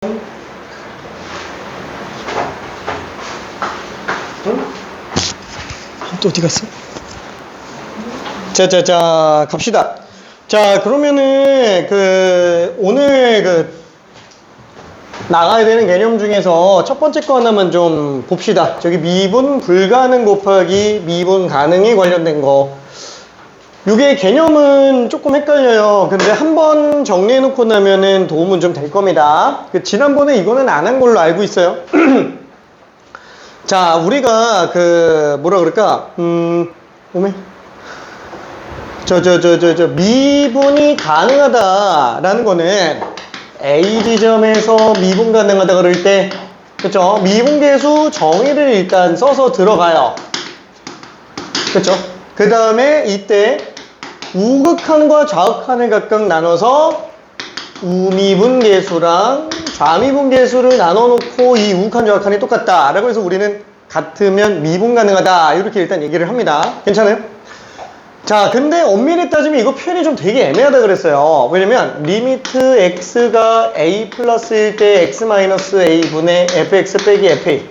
또 어디 갔어? 자, 갑시다. 자, 그러면은, 오늘 나가야 되는 개념 중에서 첫 번째 거 하나만 좀 봅시다. 저기 미분 불가능 곱하기 미분 가능에 관련된 거. 요게 개념은 조금 헷갈려요. 근데 한번 정리해 놓고 나면은 도움은 좀 될 겁니다. 지난번에 이거는 안 한 걸로 알고 있어요. 자, 우리가 오메. 미분이 가능하다라는 거는 A 지점에서 미분 가능하다 그럴 때, 그쵸? 미분계수 정의를 일단 써서 들어가요. 그쵸? 그 다음에 이때 우극한과 좌극한을 각각 나눠서 우미분계수랑 좌미분계수를 나눠놓고 이 우극한 좌극한이 똑같다 라고 해서 우리는 같으면 미분 가능하다 이렇게 일단 얘기를 합니다. 괜찮아요? 자, 근데 엄밀히 따지면 이거 표현이 좀 되게 애매하다 그랬어요. 왜냐면 리미트 x가 a 플러스일 때 x 마이너스 a 분의 fx 빼기 fa,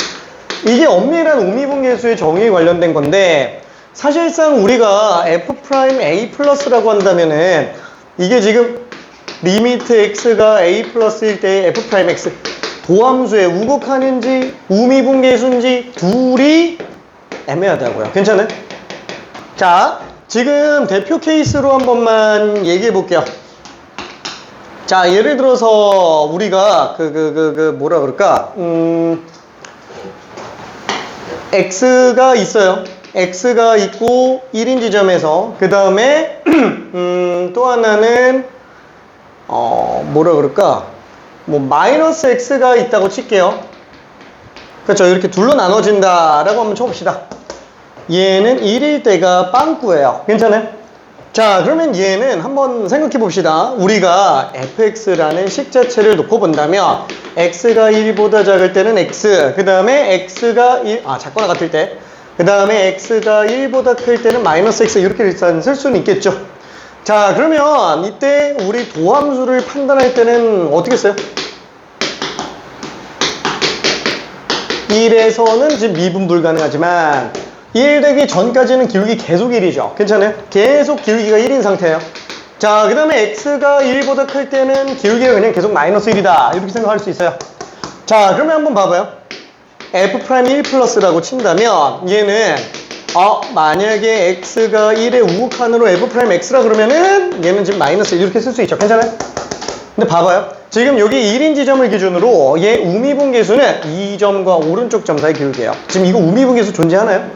이게 엄밀한 우미분계수의 정의에 관련된 건데, 사실상 우리가 f 프라임 a 플러스라고 한다면은 이게 지금 리미트 x가 a 플러스일 때 f 프라임 x 도함수의 우극한인지 우미분계수인지 둘이 애매하다고요. 괜찮아요? 자, 지금 대표 케이스로 한 번만 얘기해 볼게요. 자, 예를 들어서 우리가 x가 있어요. x가 있고 1인 지점에서, 그 다음에 또 하나는 마이너스 x가 있다고 칠게요. 그렇죠? 이렇게 둘로 나눠진다 라고 한번 쳐봅시다. 얘는 1일 때가 빵꾸예요. 괜찮아요? 자, 그러면 얘는 한번 생각해 봅시다. 우리가 fx라는 식 자체를 놓고 본다면 x가 1보다 작을 때는 x, 그 다음에 x가 1, 작거나 같을 때, 그 다음에 x가 1보다 클 때는 마이너스 x, 이렇게 일단 쓸 수는 있겠죠. 자, 그러면 이때 우리 도함수를 판단할 때는 어떻게 써요? 1에서는 지금 미분 불가능하지만 1 되기 전까지는 기울기 계속 1이죠. 괜찮아요? 계속 기울기가 1인 상태예요. 자, 그 다음에 x가 1보다 클 때는 기울기가 그냥 계속 마이너스 1이다 이렇게 생각할 수 있어요. 자, 그러면 한번 봐봐요. f'1 플러스라고 친다면 얘는 만약에 x가 1의 우극한으로 f'x라 그러면은 얘는 지금 마이너스 1 이렇게 쓸 수 있죠. 괜찮아요? 근데 봐봐요. 지금 여기 1인 지점을 기준으로 얘 우미분계수는 이 점과 오른쪽 점 사이 기울기예요. 지금 이거 우미분계수 존재하나요?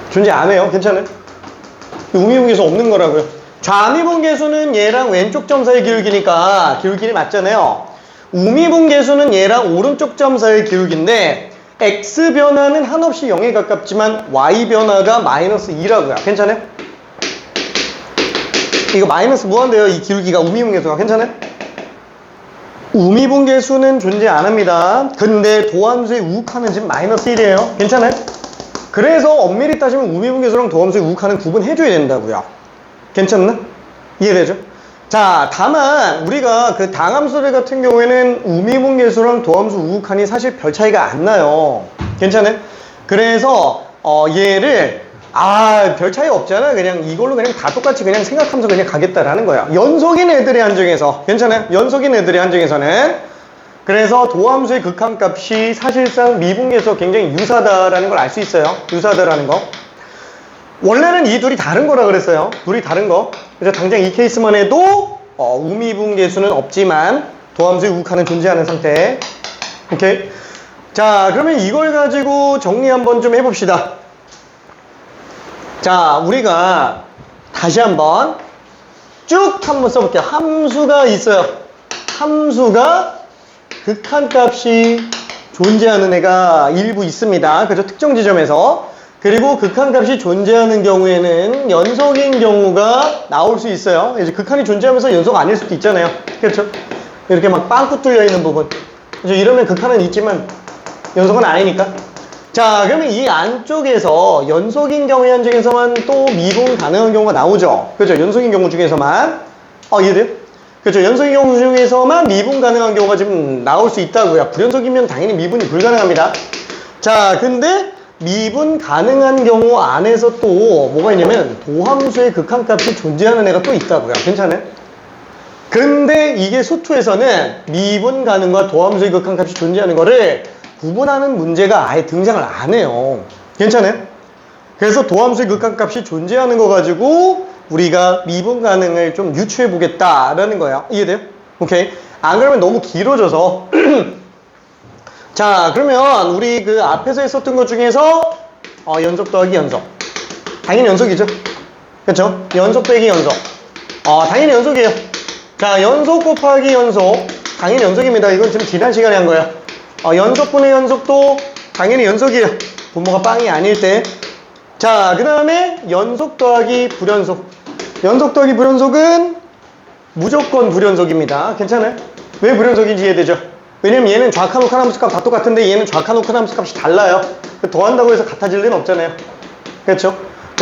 존재 안 해요. 괜찮아요? 우미분계수 없는 거라고요. 좌미분계수는 얘랑 왼쪽 점 사이 기울기니까 기울기는 맞잖아요. 우미분계수는 얘랑 오른쪽 점 사이 기울기인데 x 변화는 한없이 0에 가깝지만 y 변화가 마이너스 2라고요. 괜찮아요? 이거 마이너스 무한대요. 이 기울기가 우미분계수가. 괜찮아요? 우미분계수는 존재 안 합니다. 근데 도함수의 우극한은 지금 마이너스 1이에요. 괜찮아요? 그래서 엄밀히 따지면 우미분계수랑 도함수의 우극한은 구분해줘야 된다고요. 괜찮나? 이해되죠? 자, 다만 우리가 그 당함수들 같은 경우에는 우미분계수랑 도함수 우극한이 사실 별 차이가 안 나요. 괜찮아요? 그래서 얘를 별 차이 없잖아. 그냥 이걸로 그냥 다 똑같이 그냥 생각하면서 그냥 가겠다라는 거야. 연속인 애들의 한정에서. 괜찮아요? 연속인 애들의 한정에서는. 그래서 도함수의 극한값이 사실상 미분계수와 굉장히 유사하다라는 걸 알 수 있어요. 유사하다라는 거. 원래는 이 둘이 다른 거라 그랬어요. 둘이 다른 거. 그래서 당장 이 케이스만 해도 우미분계수는 없지만 도함수의 우극한은 존재하는 상태. 오케이? 자, 그러면 이걸 가지고 정리 한번 좀 해봅시다. 자, 우리가 다시 한번 쭉 한번 써볼게요. 함수가 있어요. 함수가 극한값이 존재하는 애가 일부 있습니다. 그죠? 특정 지점에서. 그리고 극한값이 존재하는 경우에는 연속인 경우가 나올 수 있어요. 이제 극한이 존재하면서 연속 아닐 수도 있잖아요. 그렇죠? 이렇게 막 빵꾸 뚫려 있는 부분. 그죠? 이러면 극한은 있지만 연속은 아니니까. 자, 그러면 이 안쪽에서 연속인 경우의 한정에서만 또 미분 가능한 경우가 나오죠. 그죠? 연속인 경우 중에서만. 이해돼요? 그렇죠. 연속의 경우 중에서만 미분 가능한 경우가 지금 나올 수 있다고요. 불연속이면 당연히 미분이 불가능합니다. 자, 근데 미분 가능한 경우 안에서 또 뭐가 있냐면 도함수의 극한값이 존재하는 애가 또 있다고요. 괜찮아요? 근데 이게 수투에서는 미분 가능과 도함수의 극한값이 존재하는 거를 구분하는 문제가 아예 등장을 안 해요. 괜찮아요? 그래서 도함수의 극한값이 존재하는 거 가지고 우리가 미분 가능을 좀 유추해 보겠다라는 거야. 이해돼요? 오케이. 안 그러면 너무 길어져서 자, 그러면 우리 그 앞에서 했었던 것 중에서 연속 더하기 연속. 당연히 연속이죠. 그렇죠? 연속 빼기 연속. 당연히 연속이에요. 자, 연속 곱하기 연속. 당연히 연속입니다. 이건 지금 지난 시간에 한 거예요. 연속분의 연속도 당연히 연속이에요. 분모가 빵이 아닐 때. 자, 그 다음에 연속 더하기 불연속. 연속 더하기 불연속은 무조건 불연속입니다. 괜찮아요? 왜 불연속인지 이해되죠? 왜냐면 얘는 좌칸 우칸 함수값 다 똑같은데 얘는 좌칸 우칸 함수값이 달라요. 더한다고 해서 같아질 리는 없잖아요. 그렇죠?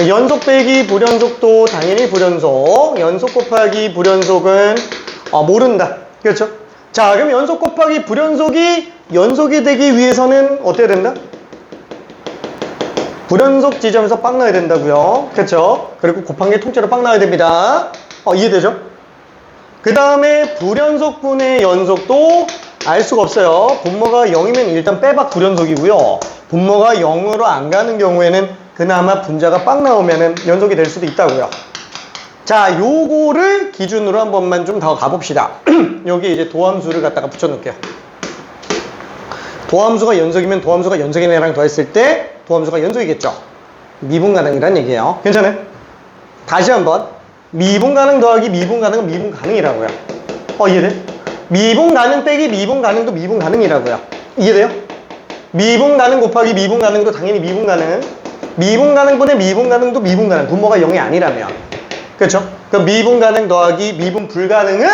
연속 빼기 불연속도 당연히 불연속. 연속 곱하기 불연속은 모른다. 그렇죠? 자, 그럼 연속 곱하기 불연속이 연속이 되기 위해서는 어때야 된다? 불연속 지점에서 빵 나야 된다고요. 그렇죠? 그리고 곱한 게 통째로 빵 나야 됩니다. 이해되죠? 그 다음에 불연속분의 연속도 알 수가 없어요. 분모가 0이면 일단 빼박 불연속이고요. 분모가 0으로 안 가는 경우에는 그나마 분자가 빵 나오면은 연속이 될 수도 있다고요. 자, 요거를 기준으로 한 번만 좀 더 가봅시다. 여기 이제 도함수를 갖다가 붙여놓을게요. 도함수가 연속이면 도함수가 연속인 애랑 더했을 때 도함수가 연속이겠죠. 미분 가능이란 얘기예요. 괜찮아요? 다시 한번 미분 가능 더하기 미분 가능은 미분 가능이라고요. 이해돼? 미분 가능 빼기 미분 가능도 미분 가능이라고요. 이해돼요? 미분 가능 곱하기 미분 가능도 당연히 미분 가능. 미분 가능분의 미분 가능도 미분 가능. 분모가 0이 아니라면. 그렇죠? 그럼 미분 가능 더하기 미분 불가능은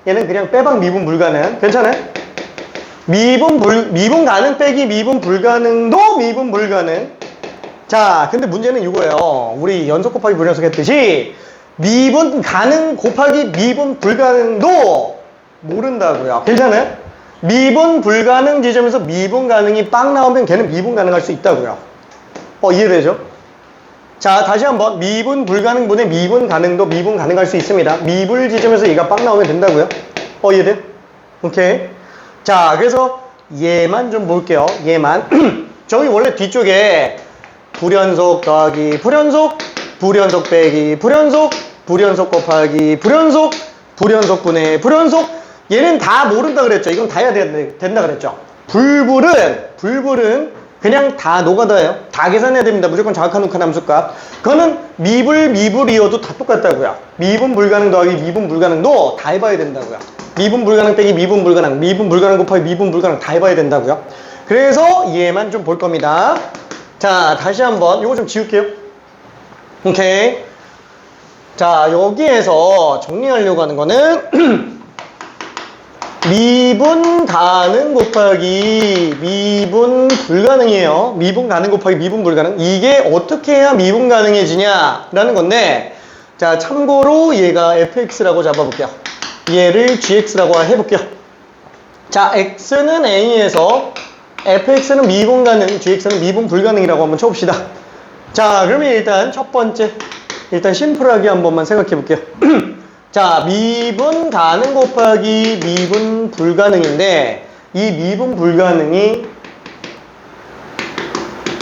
얘는 그냥 빼박 미분 불가능. 괜찮아요? 미분 가능 빼기 미분 불가능도 미분 불가능. 자, 근데 문제는 이거예요. 우리 연속 곱하기 불연속 했듯이 미분 가능 곱하기 미분 불가능도 모른다고요. 괜찮아요? 미분 불가능 지점에서 미분 가능이 빵 나오면 걔는 미분 가능할 수 있다고요. 이해되죠? 자, 다시 한번 미분 불가능분의 미분 가능도 미분 가능할 수 있습니다. 미불 지점에서 얘가 빵 나오면 된다고요. 이해돼요? 오케이. 자, 그래서 얘만 좀 볼게요. 얘만. 저기 원래 뒤쪽에 불연속 더하기 불연속, 불연속 빼기 불연속, 불연속 곱하기 불연속, 불연속분의 불연속. 얘는 다 모른다 그랬죠. 이건 다 해야 된다 그랬죠. 불불은 그냥 다 노가다예요. 다 계산해야 됩니다. 무조건 정확한 우칸 함수값. 그거는 미불이어도 다 똑같다고요. 미분 불가능 더하기 미분 불가능도 다 해봐야 된다고요. 미분 불가능 빼기 미분 불가능, 미분 불가능 곱하기 미분 불가능 다 해봐야 된다고요. 그래서 얘만 좀 볼 겁니다. 자, 다시 한번 이거 좀 지울게요. 오케이. 자, 여기에서 정리하려고 하는 거는 미분 가능 곱하기 미분 불가능이에요. 미분 가능 곱하기 미분 불가능. 이게 어떻게 해야 미분 가능해지냐 라는 건데, 자, 참고로 얘가 fx라고 잡아볼게요. 얘를 gx라고 해볼게요. 자, x는 a에서 fx는 미분 가능, gx는 미분 불가능이라고 한번 쳐봅시다. 자, 그러면 일단 첫 번째, 일단 심플하게 한 번만 생각해 볼게요. 자, 미분 가능 곱하기 미분 불가능인데, 이 미분 불가능이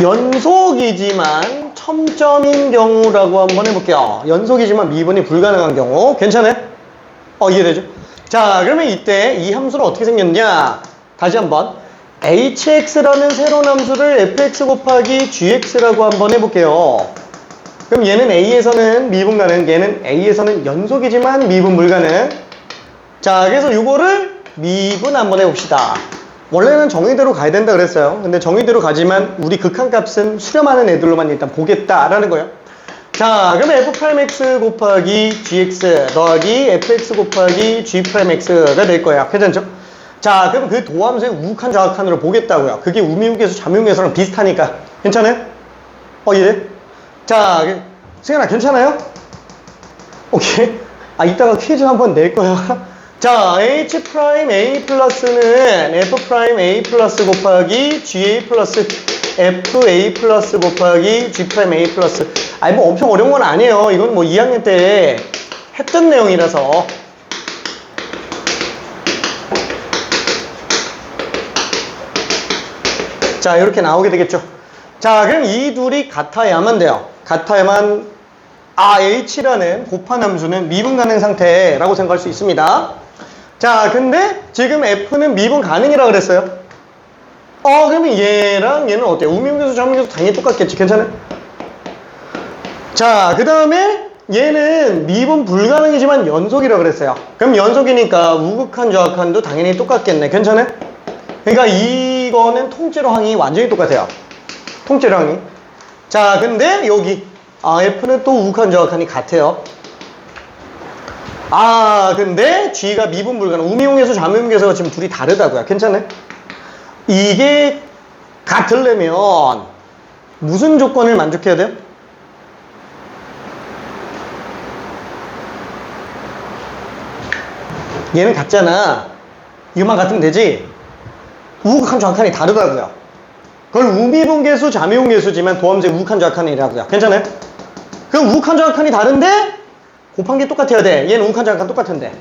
연속이지만 첨점인 경우라고 한번 해볼게요. 연속이지만 미분이 불가능한 경우. 괜찮아요? 이해되죠? 자, 그러면 이때 이 함수는 어떻게 생겼냐? 다시 한번 hx라는 새로운 함수를 fx 곱하기 gx라고 한번 해볼게요. 그럼 얘는 a에서는 미분 가능, 얘는 a에서는 연속이지만 미분 불가능. 자, 그래서 이거를 미분 한번 해봅시다. 원래는 정의대로 가야 된다 그랬어요. 근데 정의대로 가지만 우리 극한값은 수렴하는 애들로만 일단 보겠다라는 거예요. 자, 그러면 f'x 곱하기 gx 더하기 fx 곱하기 g'x가 될 거예요. 괜찮죠? 자, 그럼 그 도함수의 우극한 좌극한으로 보겠다고요. 그게 우미우계수 좌미우계수랑 비슷하니까. 괜찮아요? 이해? 자, 승현아 괜찮아요? 오케이. 이따가 퀴즈 한번 낼 거야. 자, H 프라임 A 플러스는 F 프라임 A 플러스 곱하기 GA 플러스 FA 플러스 곱하기 G 프라임 A 플러스. 아니, 뭐 엄청 어려운 건 아니에요. 이건 뭐 2학년 때 했던 내용이라서. 자, 이렇게 나오게 되겠죠. 자, 그럼 이 둘이 같아야만 돼요. 같아야만, H라는 곱한 함수는 미분 가능 상태라고 생각할 수 있습니다. 자, 근데 지금 F는 미분 가능이라 그랬어요. 그러면 얘랑 얘는 어때요? 우미분계수, 좌미분계수 당연히 똑같겠지. 괜찮아요? 자, 그 다음에 얘는 미분 불가능이지만 연속이라 그랬어요. 그럼 연속이니까 우극한, 좌극한도 당연히 똑같겠네. 괜찮아요? 그러니까 이거는 통째로 항이 완전히 똑같아요. 통째로 항이. 자, 근데 여기 F는 또 우극한, 좌극한이 같아요. 근데 G가 미분 불가능. 우미분계수, 좌미분계수가 지금 둘이 다르다고요. 괜찮아요? 이게 같으려면 무슨 조건을 만족해야 돼요? 얘는 같잖아. 이것만 같으면 되지. 우극한, 좌극한이 다르다고요. 그걸 우미분계수, 좌미분계수지만 도함수의 우극한, 좌극한이라고요. 괜찮아요? 그럼 우극한, 좌극한이 다른데 곱한 게 똑같아야 돼. 얘는 우극한, 좌극한 똑같은데.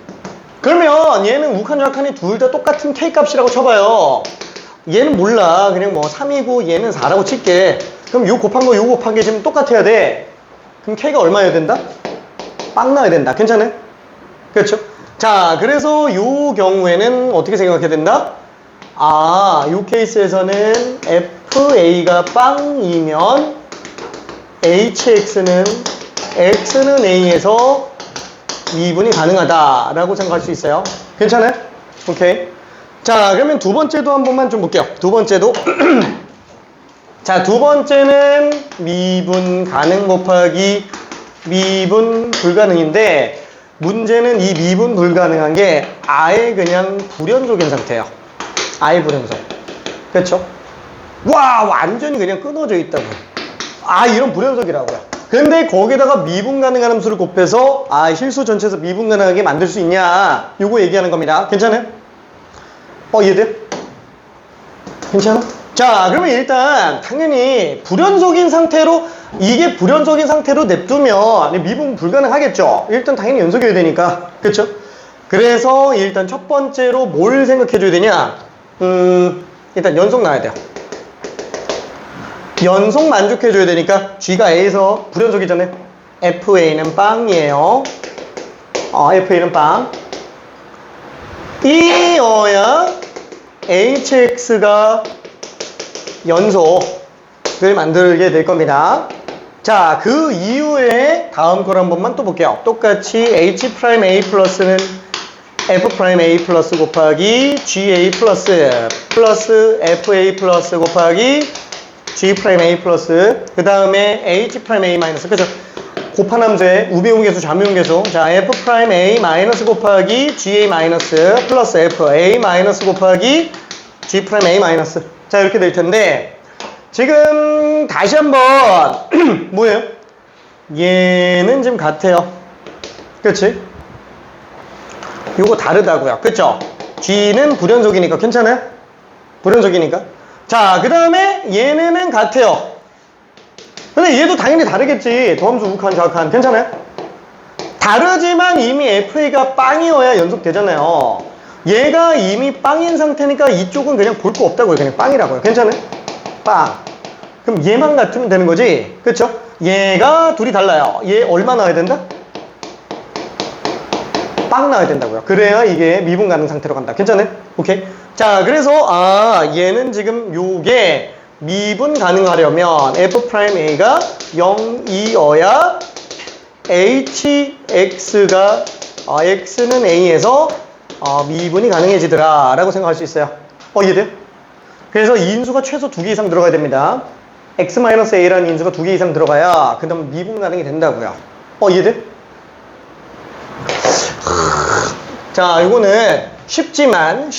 그러면 얘는 우극한, 좌극한이 둘 다 똑같은 K값이라고 쳐봐요. 얘는 몰라. 그냥 뭐 3이고 얘는 4라고 칠게. 그럼 요 곱한 거, 요 곱한 게 지금 똑같아야 돼. 그럼 K가 얼마여야 된다? 빵 나야 된다. 괜찮아요? 그렇죠? 자, 그래서 요 경우에는 어떻게 생각해야 된다? 요 케이스에서는 FA가 빵이면 HX는 X는 A에서 미분이 가능하다라고 생각할 수 있어요. 괜찮아요? 오케이. 자, 그러면 두 번째도 한 번만 좀 볼게요. 두 번째도. 자, 두 번째는 미분 가능 곱하기 미분 불가능인데 문제는 이 미분 불가능한 게 아예 그냥 불연속인 상태예요. 아예 불연속. 그렇죠? 와, 완전히 그냥 끊어져 있다고. 이런 불연속이라고요. 근데 거기다가 미분 가능한 함수를 곱해서 실수 전체에서 미분 가능하게 만들 수 있냐, 요거 얘기하는 겁니다. 괜찮아요? 이해돼요? 괜찮아? 자, 그러면 일단 당연히 불연속인 상태로, 이게 불연속인 상태로 냅두면 미분 불가능하겠죠. 일단 당연히 연속이어야 되니까. 그렇죠? 그래서 일단 첫 번째로 뭘 생각해 줘야 되냐, 일단 연속 나와야 돼요. 연속 만족해 줘야 되니까 G가 A에서 불연속이잖아요. FA는 빵이에요. FA는 빵. 이어야 HX가 연속을 만들게 될 겁니다. 자, 그 이후에 다음 걸 한 번만 또 볼게요. 똑같이 H 프라임 A 플러스는 F 프라임 A 플러스 곱하기 GA 플러스 FA 플러스 곱하기 G 프라임 A 플러스, 그 다음에 H 프라임 A 마이너스. 그죠? 곱한 함수의 우비분계수, 좌미분계수. 자, F 프라임 A 마이너스 곱하기 GA 마이너스 플러스 F A 마이너스 곱하기 G 프라임 A 마이너스. 자, 이렇게 될 텐데, 지금 다시 한번 뭐예요? 얘는 지금 같아요. 그치? 요거 다르다고요. 그쵸? G는 불연속이니까 괜찮아요? 불연속이니까. 자, 그 다음에 얘네는 같아요. 근데 얘도 당연히 다르겠지. 도함수 우극한, 좌극한. 괜찮아요? 다르지만 이미 FA가 빵이어야 연속되잖아요. 얘가 이미 빵인 상태니까 이쪽은 그냥 볼 거 없다고요. 그냥 빵이라고요. 괜찮아요? 빵. 그럼 얘만 같으면 되는 거지. 그쵸? 얘가 둘이 달라요. 얘 얼마 나와야 된다? 빵 나와야 된다고요. 그래야 이게 미분 가능 상태로 간다. 괜찮아요? 오케이. 자, 그래서 얘는 지금 요게 미분 가능하려면 F'A가 0이어야 HX가 X는 A에서 미분이 가능해지더라 라고 생각할 수 있어요. 이해돼요? 그래서 이 인수가 최소 2개 이상 들어가야 됩니다. X-A라는 인수가 2개 이상 들어가야 그 다음 미분 가능이 된다고요. 이해돼? 자, 이거는 쉽지만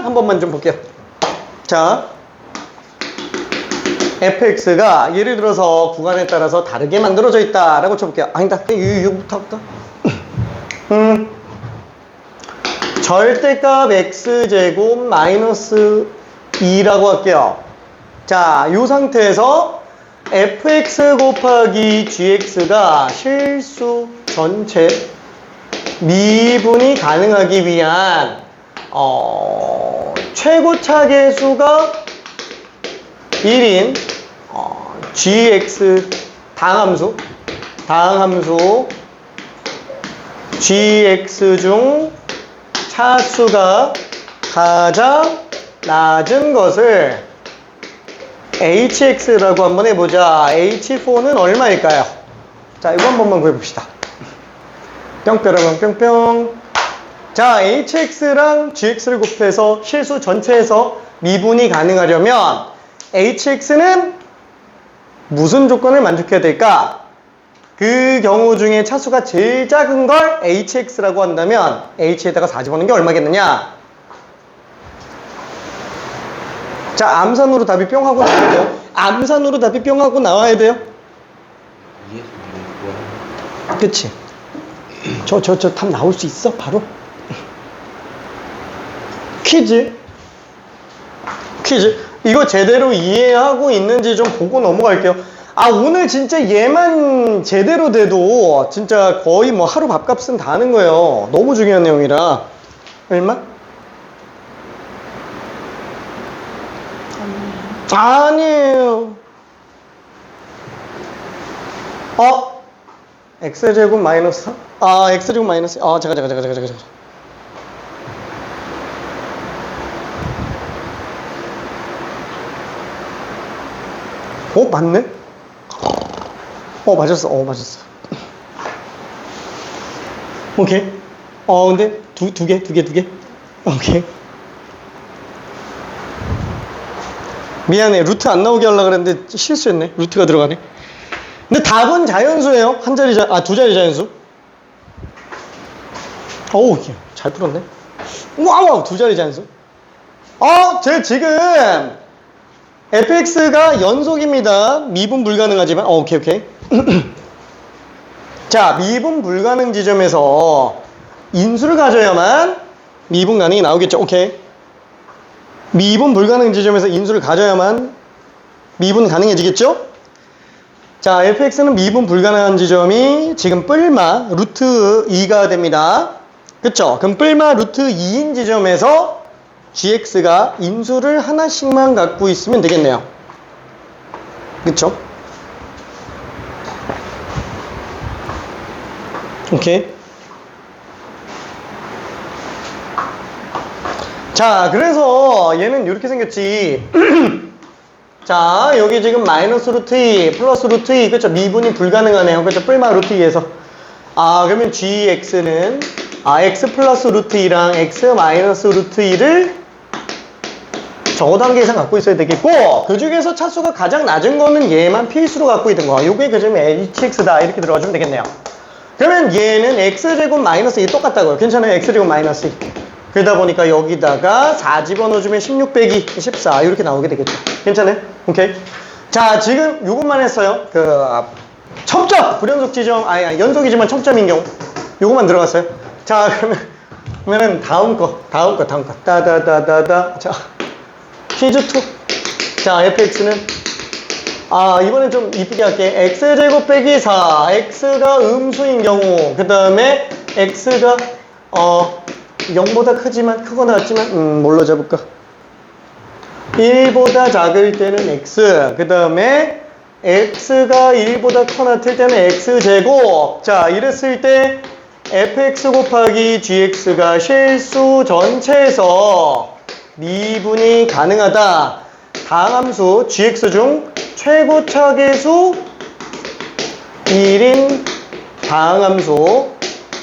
한 번만 좀 볼게요. 자, fx가 예를 들어서 구간에 따라서 다르게 만들어져 있다라고 쳐볼게요. 아니다, 6부터 절대값 x제곱 마이너스 2라고 할게요. 자, 이 상태에서 fx 곱하기 gx가 실수 전체 미분이 가능하기 위한 최고차 계수가 1인 gx 다항함수 gx 중 차수가 가장 낮은 것을 hx라고 한번 해보자. h4는 얼마일까요? 자, 이거 한 번만 구해봅시다. 뿅뾰로롱 뿅뿅. 자, hx랑 gx를 곱해서 실수 전체에서 미분이 가능하려면 hx는 무슨 조건을 만족해야 될까? 그 경우 중에 차수가 제일 작은 걸 hx라고 한다면 h에다가 4 집어넣는 게 얼마겠느냐? 자, 암산으로 답이 뿅 하고 나와야 돼요. 암산으로 답이 뿅 하고 나와야 돼요. 그치? 저 답 나올 수 있어? 바로? 퀴즈. 이거 제대로 이해하고 있는지 좀 보고 넘어갈게요. 아, 오늘 진짜 얘만 제대로 돼도 진짜 거의 뭐 하루 밥값은 다 하는 거예요. 너무 중요한 내용이라. 얼마? 아니에요. x제곱 마이너스? x제곱 마이너스. 잠깐. 맞네? 맞았어. 오케이. 근데 두 개. 오케이. 미안해. 루트 안 나오게 하려고 그랬는데 실수했네. 루트가 들어가네. 근데 답은 자연수예요. 두 자리 자연수. 어우, 잘 풀었네. 와우, 두 자리 자연수. 제 지금 fx가 연속입니다. 미분 불가능하지만. 오케이. 자, 미분 불가능 지점에서 인수를 가져야만 미분 가능이 나오겠죠. 오케이. 미분 불가능 지점에서 인수를 가져야만 미분 가능해지겠죠? 자, fx는 미분 불가능한 지점이 지금 뿔마 루트 2가 됩니다. 그쵸? 그럼 뿔마 루트 2인 지점에서 gx가 인수를 하나씩만 갖고 있으면 되겠네요. 그쵸? 오케이. 자, 그래서 얘는 이렇게 생겼지. 자, 여기 지금 마이너스 루트 2 플러스 루트 2, 그쵸? 미분이 불가능하네요. 그쵸? 뿔마 루트 2에서. 그러면 gx는 x 플러스 루트 2랑 x 마이너스 루트 2를 저거 단계 이상 갖고 있어야 되겠고, 그 중에서 차수가 가장 낮은 거는 얘만 필수로 갖고 있는 거. 요게 그 점에 hx다. 이렇게 들어가주면 되겠네요. 그러면 얘는 x제곱 마이너스 2 똑같다고요. 괜찮아요? x제곱 마이너스 2. 그러다 보니까 여기다가 4 집어넣어주면 16 빼기 14 이렇게 나오게 되겠죠. 괜찮아요? 오케이. 자, 지금 요것만 했어요. 첨점! 불연속 지점, 연속이지만 첨점인 경우. 요것만 들어갔어요. 자, 그러면은 다음 거. 따다다다다. 자, 퀴즈 2. 자, fx는 이번엔 좀 이쁘게 할게. x제곱 빼기 4. x가 음수인 경우. 그 다음에 x가 0보다 크거나 같지만 뭘로 잡을까? 1보다 작을 때는 x. 그 다음에 x가 1보다 커나 틀 때는 x제곱. 자, 이랬을 때 fx 곱하기 gx가 실수 전체에서 미분이 가능하다. 다항함수 gx 중 최고차 계수 1인 다항함수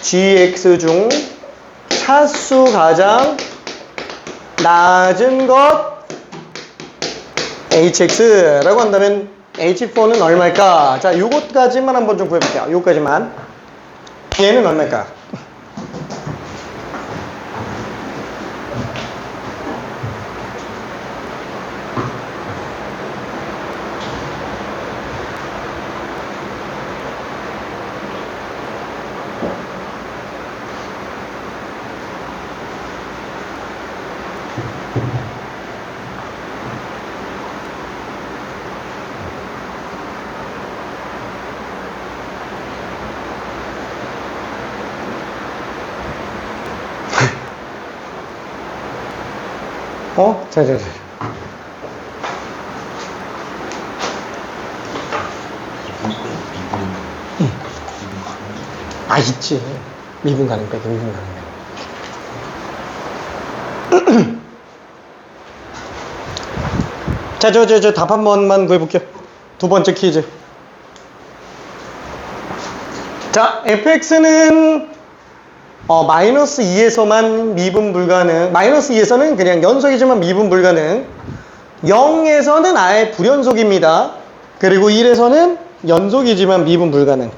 gx 중 차수 가장 낮은 것 hx라고 한다면 h4는 얼마일까? 자, 요것까지만 한번 좀 구해볼게요. 요것까지만. 얘는 얼마일까? 자. 있지. 미분 가능 빼기, 미분 가능 빼기. 자, 저 답 한 번만 구해볼게요. 두 번째 퀴즈. 자, fx는 마이너스 2에서만 미분 불가능. 마이너스 2에서는 그냥 연속이지만 미분 불가능. 0에서는 아예 불연속입니다. 그리고 1에서는 연속이지만 미분 불가능.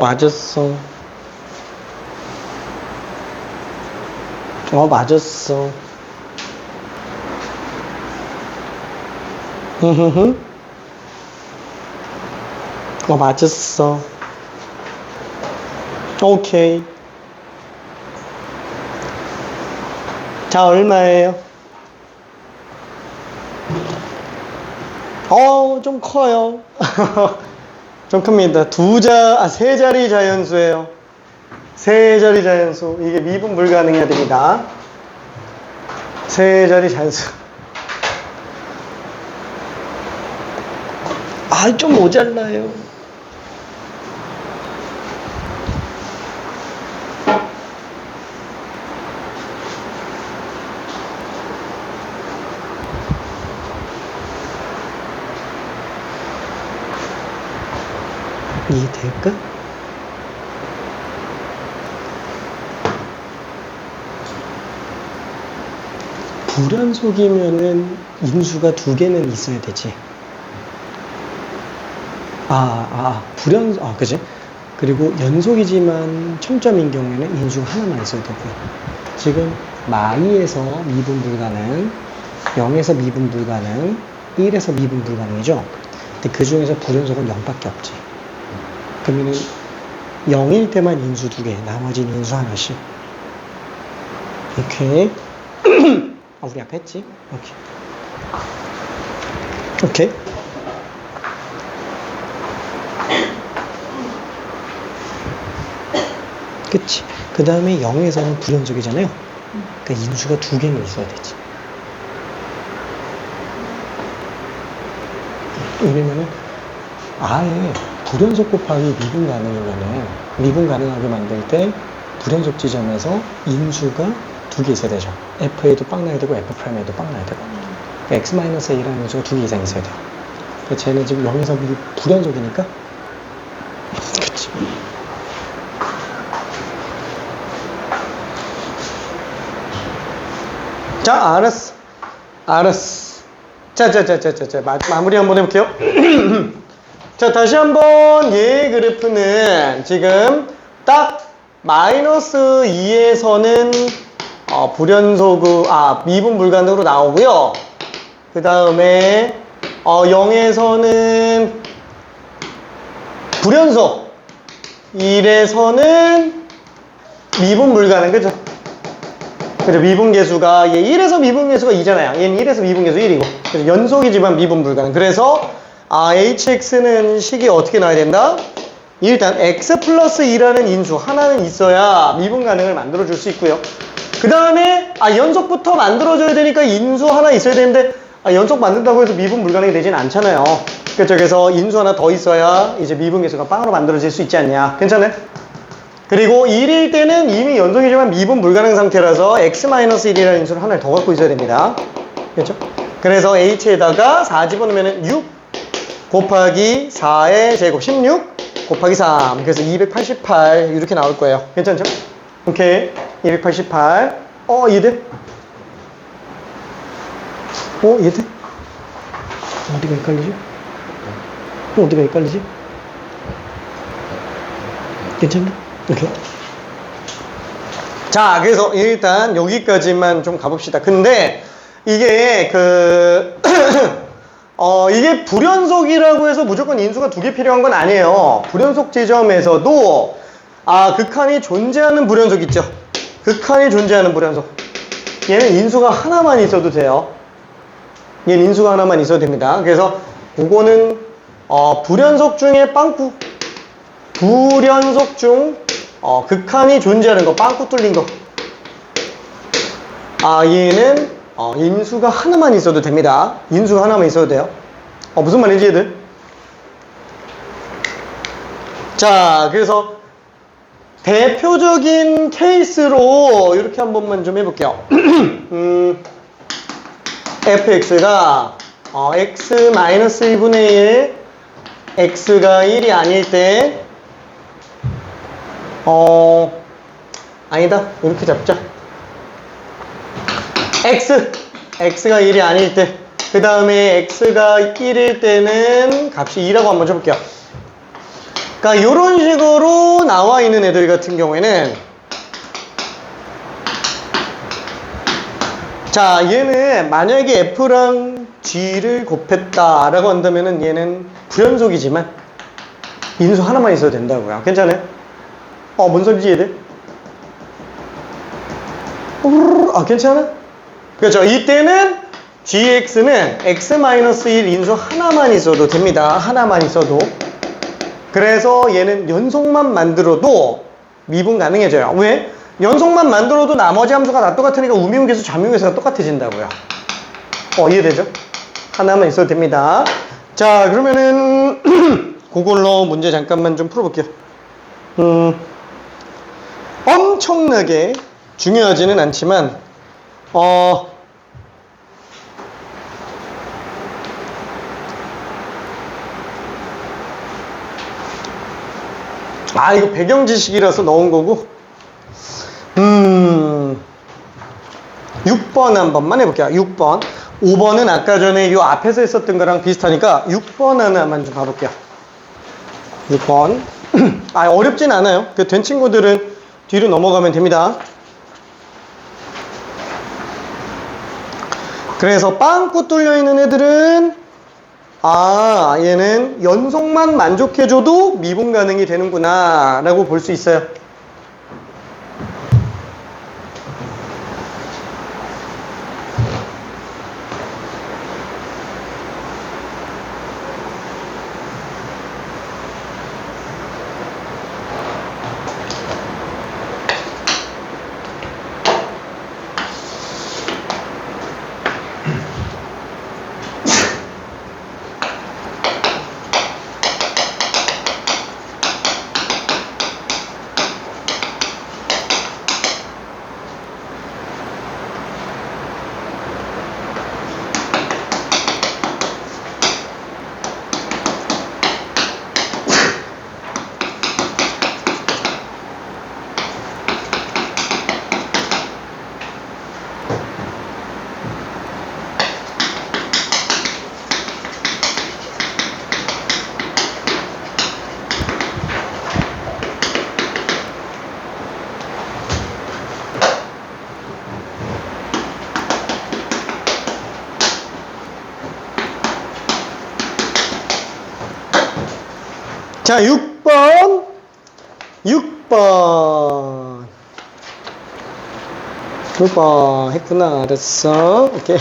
맞았어. 맞았어. 맞았어. 오케이. 자, 얼마예요? 좀 커요. 좀 큽니다. 세 자리 자연수예요. 세 자리 자연수. 이게 미분 불가능해야 됩니다. 세 자리 자연수. 좀 모자라요. 이해될까? 불연속이면은 인수가 두 개는 있어야 되지. 그지? 그리고 연속이지만 첨점인 경우에는 인수가 하나만 있어야 되고요. 지금 마이에서 미분 불가능, 0에서 미분 불가능, 1에서 미분 불가능이죠? 근데 그 중에서 불연속은 0밖에 없지. 그러면은 0일 때만 인수 두 개, 나머지는 인수 하나씩. 오케이. 우리 아까 했지? 오케이. 그치. 그 다음에 0에서는 불연속이잖아요. 그러니까 인수가 두 개는 있어야 되지. 왜냐면은 아예 불연속 곱하기 미분 가능이면은 미분 가능하게 만들 때 불연속 지점에서 인수가 두 개 있어야 되죠. f에도 빵 나야 되고 f'에도 빵 나야 되고. x-a라는 인수가 두 개 이상 있어야 돼요. 그러니까 쟤는 지금 0에서 불연속이니까. 그치. 자, 알았어. 자, 마무리 한번 해볼게요. 자, 다시 한번 얘 그래프는 지금 딱 마이너스 2에서는 미분 불가능으로 나오고요. 그 다음에 0에서는 불연속, 1에서는 미분 불가능, 그죠? 그죠? 미분계수가 얘 1에서 미분계수가 2잖아요. 얘는 1에서 미분계수 1이고. 그래서 연속이지만 미분 불가능. 그래서 hx는 식이 어떻게 나와야 된다? 일단 x 플러스 2라는 인수 하나는 있어야 미분 가능을 만들어 줄 수 있고요. 그 다음에 연속부터 만들어줘야 되니까 인수 하나 있어야 되는데 연속 만든다고 해서 미분 불가능이 되진 않잖아요. 그래서 인수 하나 더 있어야 이제 미분계수가 빵으로 만들어질 수 있지 않냐. 괜찮아요? 그리고 1일 때는 이미 연속이지만 미분 불가능 상태라서 x-1이라는 인수를 하나를 더 갖고 있어야 됩니다. 그렇죠? 그래서 h에다가 4 집어넣으면 6 곱하기 4의 제곱 16 곱하기 3. 그래서 288 이렇게 나올 거예요. 괜찮죠? 오케이. 288. 이해돼? 이해돼? 어디가 헷갈리지? 괜찮나? 이렇게. 자, 그래서 일단 여기까지만 좀 가봅시다. 근데 이게 이게 불연속이라고 해서 무조건 인수가 두 개 필요한 건 아니에요. 불연속 지점에서도 극한이 존재하는 불연속 있죠. 극한이 존재하는 불연속. 얘는 인수가 하나만 있어도 돼요. 얘는 인수가 하나만 있어도 됩니다. 그래서 그거는 불연속 중에 빵꾸. 불연속 중 극한이 존재하는 거, 빵꾸 뚫린 거. 얘는 인수가 하나만 있어도 됩니다. 인수가 하나만 있어도 돼요. 무슨 말인지 얘들? 자, 그래서 대표적인 케이스로 이렇게 한 번만 좀 해볼게요. fx가 x-1분의 1, x가 1이 아닐 때 아니다. 이렇게 잡자. x가 1이 아닐 때, 그 다음에 x가 1일 때는 값이 2라고 한번 줘볼게요. 그러니까 이런 식으로 나와 있는 애들 같은 경우에는, 자, 얘는 만약에 f랑 g를 곱했다 라고 한다면은 얘는 불연속이지만 인수 하나만 있어도 된다고요. 괜찮아요? 뭔 소리지 얘들? 괜찮아? 그렇죠. 이때는 gx는 x-1 인수 하나만 있어도 됩니다. 하나만 있어도. 그래서 얘는 연속만 만들어도 미분 가능해져요. 왜? 연속만 만들어도 나머지 함수가 다 똑같으니까 우미분계수, 좌미분계수가 똑같아진다고요. 이해되죠? 하나만 있어도 됩니다. 자, 그러면은 그걸로 문제 잠깐만 좀 풀어볼게요. 엄청나게 중요하지는 않지만 이거 배경 지식이라서 넣은 거고 6번 한 번만 해볼게요. 6번 5번은 아까 전에 이 앞에서 했었던 거랑 비슷하니까 6번 하나만 좀 봐볼게요. 6번 어렵진 않아요. 된 친구들은 뒤로 넘어가면 됩니다. 그래서 빵꾸 뚫려 있는 애들은 얘는 연속만 만족해줘도 미분 가능이 되는구나 라고 볼 수 있어요. 자, 6번 했구나. 알았어. 오케이.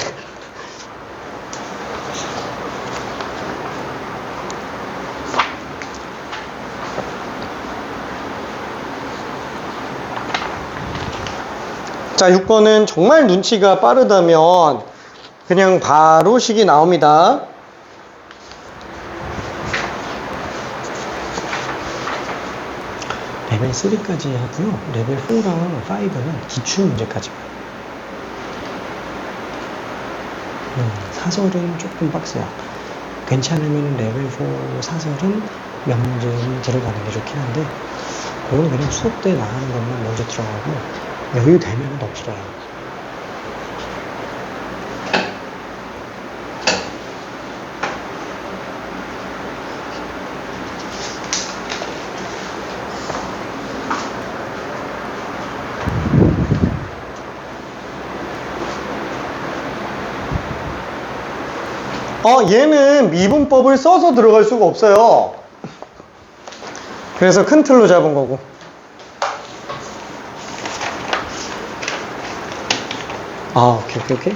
자, 6번은 정말 눈치가 빠르다면 그냥 바로 식이 나옵니다. 레벨 3까지 하고요. 레벨 4랑 5는 기출문제까지만. 사설은 조금 빡세요. 괜찮으면 레벨 4 사설은 몇 문제는 들어가는 게 좋긴 한데, 그건 그냥 수업 때 나가는 것만 먼저 들어가고 여유 되면 더 길어요. 얘는 미분법을 써서 들어갈 수가 없어요. 그래서 큰 틀로 잡은 거고. 오케이.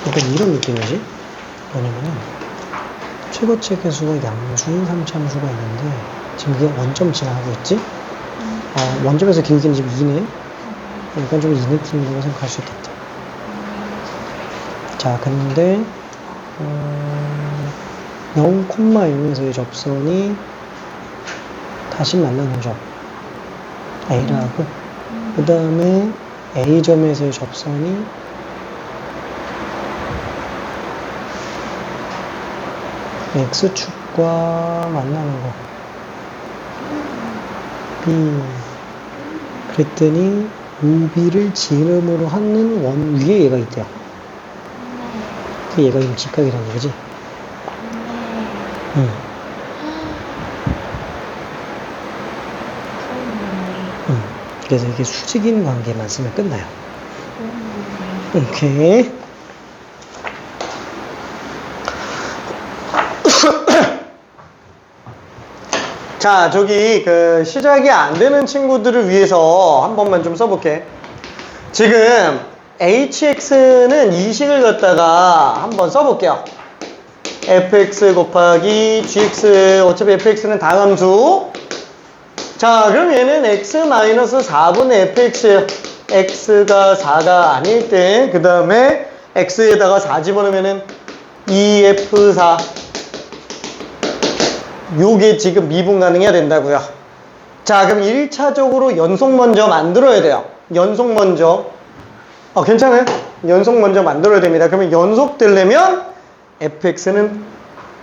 약간 이런 느낌이지? 뭐냐면은 최고체 계수가 양수 3참수가 있는데 지금 이게 원점 지나가고 있지? 원점에서 기울기는 지금 2네. 약간 좀 이 느낌이라고 생각할 수 있겠다. 자, 근데 0,1에서의 접선이 다시 만나는 점 A라고, 그 다음에 A점에서의 접선이 X축과 만나는 거 B. 그랬더니 OB를 지름으로 하는 원 위에 얘가 있대요. 그 얘가 지금 직각이라는 얘기지? 그래서 이게 수직인 관계만 쓰면 끝나요. 오케이. 자, 저기 시작이 안 되는 친구들을 위해서 한 번만 좀 써볼게. 지금 hx는 이식을 갖다가 한번 써볼게요. fx 곱하기 gx, 어차피 fx는 다함수. 자, 그럼 얘는 x-4분의 fx예요. x가 4가 아닐 때, 그 다음에 x에다가 4 집어넣으면은 2f4. 요게 지금 미분 가능해야 된다고요. 자, 그럼 1차적으로 연속 먼저 만들어야 돼요. 연속 먼저. 괜찮아요? 연속 먼저 만들어야 됩니다. 그러면 연속되려면 fx는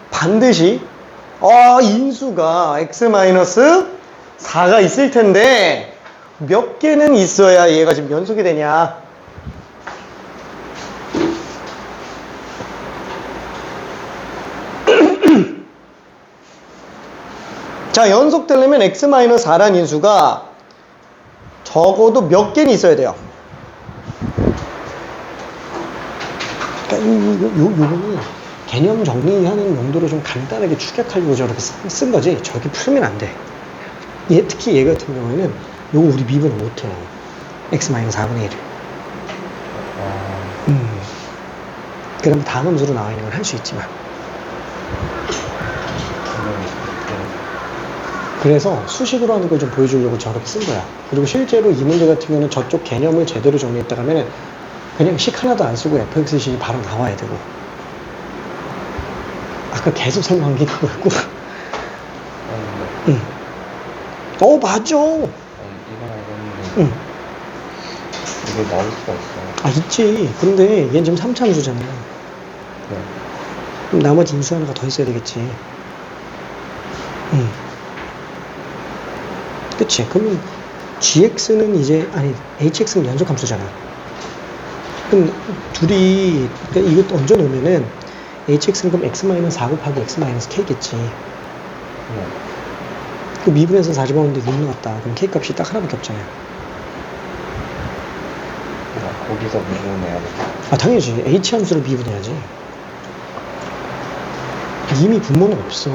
반드시 인수가 x-4가 있을 텐데 몇 개는 있어야 얘가 지금 연속이 되냐? 자, 연속되려면 x-4란 인수가 적어도 몇 개는 있어야 돼요. 그러니까 요거는 개념 정리하는 용도로 좀 간단하게 축약하려고 저렇게 쓴 거지. 저렇게 풀면 안 돼. 특히 얘 같은 경우에는 요거 우리 미분을 못해요. x-4분의 1을. 그럼 다음 함수로 나와 있는 걸 할 수 있지만. 그래서 수식으로 하는 걸 좀 보여주려고 저렇게 쓴 거야. 그리고 실제로 이 문제 같은 경우는 저쪽 개념을 제대로 정리했다 하면 그냥 식 하나도 안 쓰고 fx식이 바로 나와야 되고. 아까 계속 설명한 게 그거였고. 맞아. 이거 알겠는데 이게 나올 수가 있어. 있지. 근데 얘는 지금 3차함수잖아. 네. 그럼 나머지 인수 하나가 더 있어야 되겠지. 그치. 그러면 gx는 hx는 연속함수잖아. 그럼 둘이, 그러니까 이것도 얹어 놓으면은 hx는 그럼 x-4 곱하기 x-k겠지. 네. 그 미분에서 4 집어넣는데 6 나왔다. 그럼 k 값이 딱 하나밖에 없잖아요. 거기서 미분해야 돼. 당연히지. h 함수를 미분해야지. 이미 분모는 없어.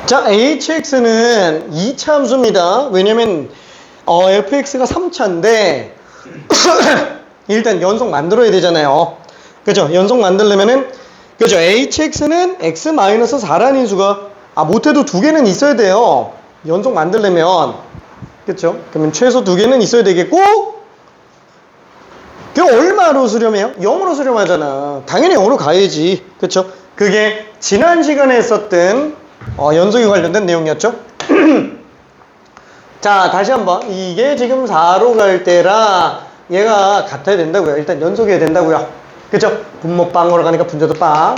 자, hx는 2차 함수입니다. 왜냐면 fx가 3차인데 일단 연속 만들어야 되잖아요. 그죠? 연속 만들려면은, 그죠? hx는 x-4라는 인수가 못해도 2개는 있어야 돼요. 연속 만들려면. 그쵸? 그러면 최소 2개는 있어야 되겠고, 그 얼마로 수렴해요? 0으로 수렴하잖아. 당연히 0으로 가야지. 그쵸? 그게 지난 시간에 했었던 연속에 관련된 내용이었죠? 자, 다시 한번. 이게 지금 4로 갈 때라 얘가 같아야 된다고요. 일단 연속해야 된다고요. 그쵸? 분모 빵으로 가니까 분자도 빵.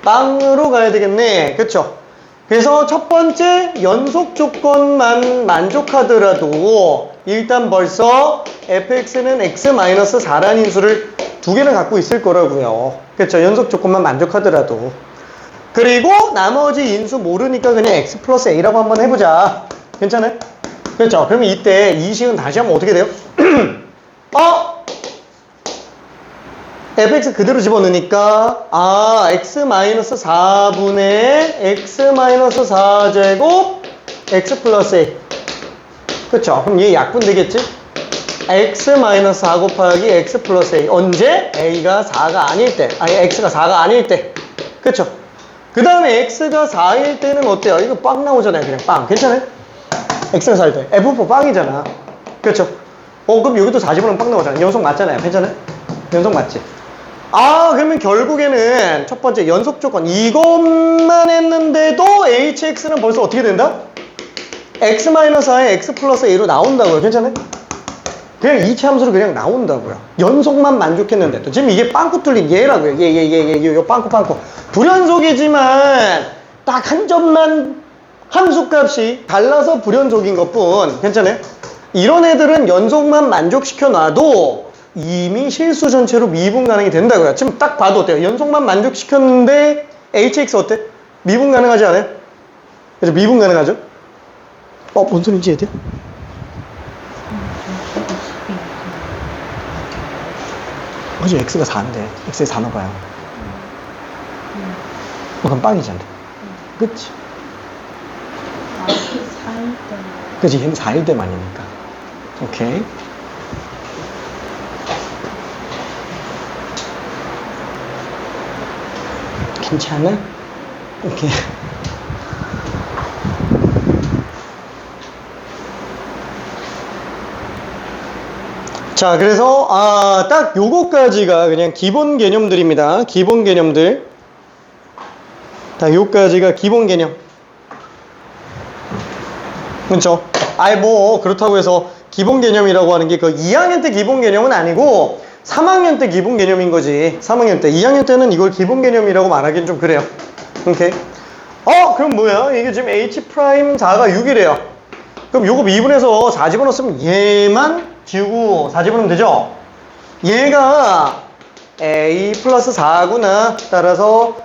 빵으로 가야 되겠네. 그쵸? 그래서 첫 번째 연속 조건만 만족하더라도 일단 벌써 fx는 x-4라는 인수를 두 개는 갖고 있을 거라고요. 그렇죠? 연속 조건만 만족하더라도. 그리고 나머지 인수 모르니까 그냥 x 플러스 a라고 한번 해보자. 괜찮아요? 그렇죠? 그러면 이때 이 식은 다시 하면 어떻게 돼요? fx 그대로 집어넣으니까 x-4분의 x-4제곱 x 플러스 a. 그쵸? 그럼 얘 약분 되겠지? x-4 곱하기 x 플러스 a. 언제? a가 4가 아닐 때. 아니 x가 4가 아닐 때. 그쵸? 그 다음에 x가 4일 때는 어때요? 이거 빵 나오잖아요. 그냥 빵. 괜찮아요? x가 4일 때. f4 빵이잖아. 그쵸? 그럼 여기도 4 집어넣으면 빵 나오잖아. 연속 맞잖아요. 괜찮아요? 연속 맞지? 그러면 결국에는 첫 번째 연속 조건 이것만 했는데도 hx는 벌써 어떻게 된다? x-4에 x 플러스 a로 나온다고요. 괜찮아요? 그냥 이체 함수로 그냥 나온다고요. 연속만 만족했는데도. 지금 이게 빵꾸 뚫린 얘라고요. 얘 빵꾸. 불연속이지만 딱 한 점만 함수값이 달라서 불연속인 것뿐. 괜찮아요? 이런 애들은 연속만 만족시켜 놔도 이미 실수 전체로 미분 가능이 된다고요. 지금 딱 봐도 어때요? 연속만 만족시켰는데 hx 어때? 미분 가능하지 않아요? 그죠? 미분 가능하죠? 뭔 소리인지 얘들? 그죠? x가 4인데 x에 4 넣어봐요. 그럼 빵이잖아. 그치? 4일 때. 그치? 얘는 4일 때만이니까. 오케이. 괜찮아? 오케이. 자, 그래서 딱 요거까지가 그냥 기본 개념들입니다. 기본 개념들. 딱 요까지가 기본 개념. 그렇죠? 그렇다고 해서 기본 개념이라고 하는 게 그 2학년 때 기본 개념은 아니고 3학년 때 기본 개념인 거지. 3학년 때. 2학년 때는 이걸 기본 개념이라고 말하기는 좀 그래요. 오케이. 그럼 뭐야? 이게 지금 h'4가 6이래요. 그럼 요거 미분해서 4 집어넣었으면 얘만 지우고 4 집어넣으면 되죠? 얘가 a 플러스 4구나. 따라서